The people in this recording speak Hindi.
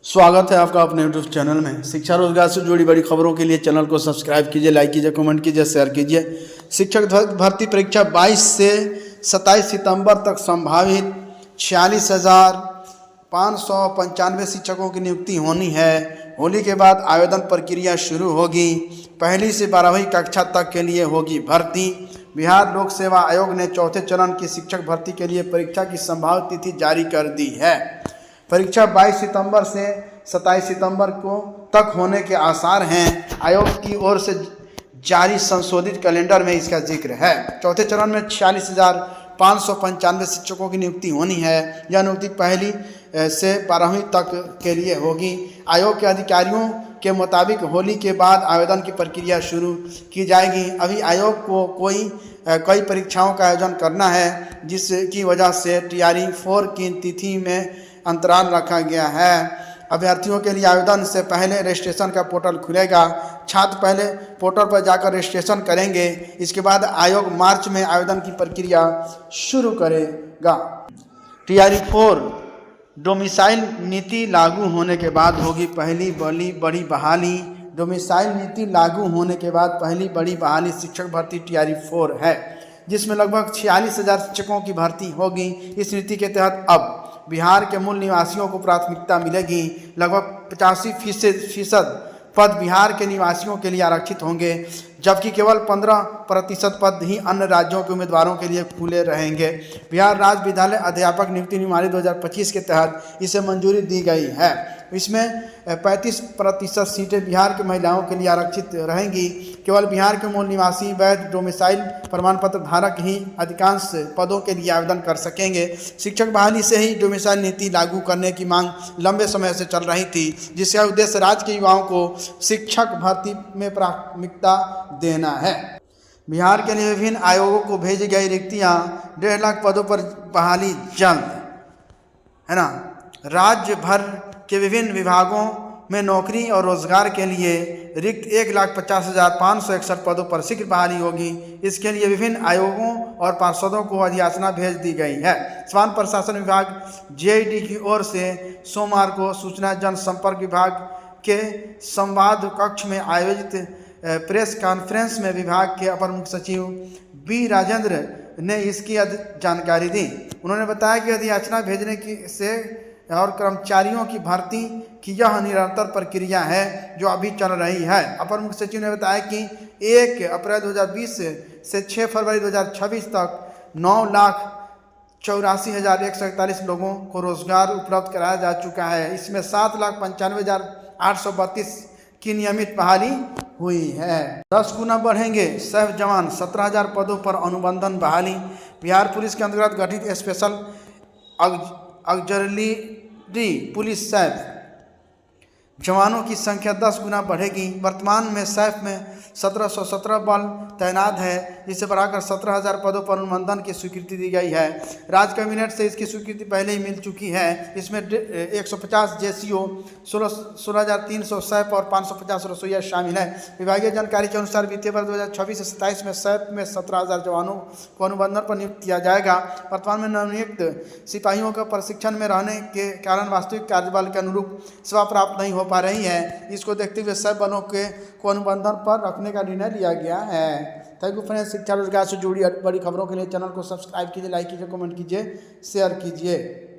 स्वागत है आपका अपने यूट्यूब चैनल में। शिक्षा रोजगार से जुड़ी बड़ी खबरों के लिए चैनल को सब्सक्राइब कीजिए, लाइक कीजिए, कमेंट कीजिए, शेयर कीजिए। शिक्षक भर्ती परीक्षा 22 से 27 सितंबर तक संभावित 46,595 शिक्षकों की नियुक्ति होनी है। होली के बाद आवेदन प्रक्रिया शुरू होगी। पहली से 12वीं कक्षा तक के लिए होगी भर्ती। बिहार लोक सेवा आयोग ने चौथे चरण की शिक्षक भर्ती के लिए परीक्षा की संभावित तिथि जारी कर दी है। परीक्षा 22 सितंबर से 27 सितंबर को तक होने के आसार हैं। आयोग की ओर से जारी संशोधित कैलेंडर में इसका जिक्र है। चौथे चरण में 46,595 शिक्षकों की नियुक्ति होनी है। यह नियुक्ति पहली से 12वीं तक के लिए होगी। आयोग के अधिकारियों के मुताबिक होली के बाद आवेदन की प्रक्रिया शुरू की जाएगी। अभी आयोग को कई परीक्षाओं का आयोजन करना है, जिसकी वजह से TRE 4 की तिथि में अंतराल रखा गया है। अभ्यर्थियों के लिए आवेदन से पहले रजिस्ट्रेशन का पोर्टल खुलेगा। छात्र पहले पोर्टल पर जाकर रजिस्ट्रेशन करेंगे। इसके बाद आयोग मार्च में आवेदन की प्रक्रिया शुरू करेगा। TRE 4 डोमिसाइल नीति लागू होने के बाद होगी पहली बड़ी बहाली। डोमिसाइल नीति लागू होने के बाद पहली बड़ी बहाली शिक्षक भर्ती TRE 4 है, जिसमें लगभग 46,000 शिक्षकों की भर्ती होगी। इस नीति के तहत अब बिहार के मूल निवासियों को प्राथमिकता मिलेगी। लगभग 85% पद बिहार के निवासियों के लिए आरक्षित होंगे, जबकि केवल 15% पद ही अन्य राज्यों के उम्मीदवारों के लिए खुले रहेंगे। बिहार राज्य विद्यालय अध्यापक नियुक्ति नियमावली 2025 के तहत इसे मंजूरी दी गई है। इसमें 35% सीटें बिहार के महिलाओं के लिए आरक्षित रहेंगी। केवल बिहार के मूल निवासी वैध डोमिसाइल प्रमाण पत्र धारक ही अधिकांश पदों के लिए आवेदन कर सकेंगे। शिक्षक बहाली से ही डोमिसाइल नीति लागू करने की मांग लंबे समय से चल रही थी, जिसका उद्देश्य राज्य के युवाओं को शिक्षक भर्ती में प्राथमिकता देना है। बिहार के लिए विभिन्न आयोगों को भेजी गई रिक्तियां 1.5 लाख पदों पर बहाली जल्द, है ना। राज्य भर के विभिन्न विभागों में नौकरी और रोजगार के लिए रिक्त 1,50,561 पदों पर शीघ्र बहाली होगी। इसके लिए विभिन्न आयोगों और पार्षदों को अधियाचना भेज दी गई है। स्वास्थ्य प्रशासन विभाग JID की ओर से सोमवार को सूचना जनसंपर्क विभाग के संवाद कक्ष में आयोजित प्रेस कॉन्फ्रेंस में विभाग के अपर मुख्य सचिव B राजेंद्र ने इसकी जानकारी दी। उन्होंने बताया कि अधियाचना भेजने से और कर्मचारियों की भर्ती की यह निरंतर प्रक्रिया है जो अभी चल रही है। अपर मुख्य सचिव ने बताया कि 1 अप्रैल 2020 से 6 फरवरी 2026 तक 9,84,141 लोगों को रोजगार उपलब्ध कराया जा चुका है। इसमें 7,95,832 की नियमित बहाली हुई है। 10 गुना बढ़ेंगे सैफ जवान, 17,000 पदों पर अनुबंधन बहाली। बिहार पुलिस के अंतर्गत गठित स्पेशल ऑक्सिलरी पुलिस सैफ जवानों की संख्या 10 गुना बढ़ेगी। वर्तमान में सैफ में 1717 बल तैनात है, जिसे बढ़ाकर 17,000 पदों पर अनुबंधन की स्वीकृति दी गई है। राज्य कैबिनेट से इसकी स्वीकृति पहले ही मिल चुकी है। इसमें 150 JCO, 16,300 सैफ और 550 रसोइया शामिल है। विभागीय जानकारी के अनुसार वित्तीय वर्ष 2026 से 27 में सैफ में 17,000 जवानों को अनुबंधन पर नियुक्त किया जाएगा। वर्तमान में नवनियुक्त सिपाहियों का प्रशिक्षण में रहने के कारण वास्तविक कार्यबल के अनुरूप सेवा प्राप्त नहीं हो पा रही है। इसको देखते हुए सैफ बलों को अनुबंधन पर रखने का निर्णय लिया गया है। Thank you friends. शिक्षा रोजगार से जुड़ी बड़ी खबरों के लिए चैनल को सब्सक्राइब कीजिए, लाइक कीजिए, कमेंट कीजिए, शेयर कीजिए।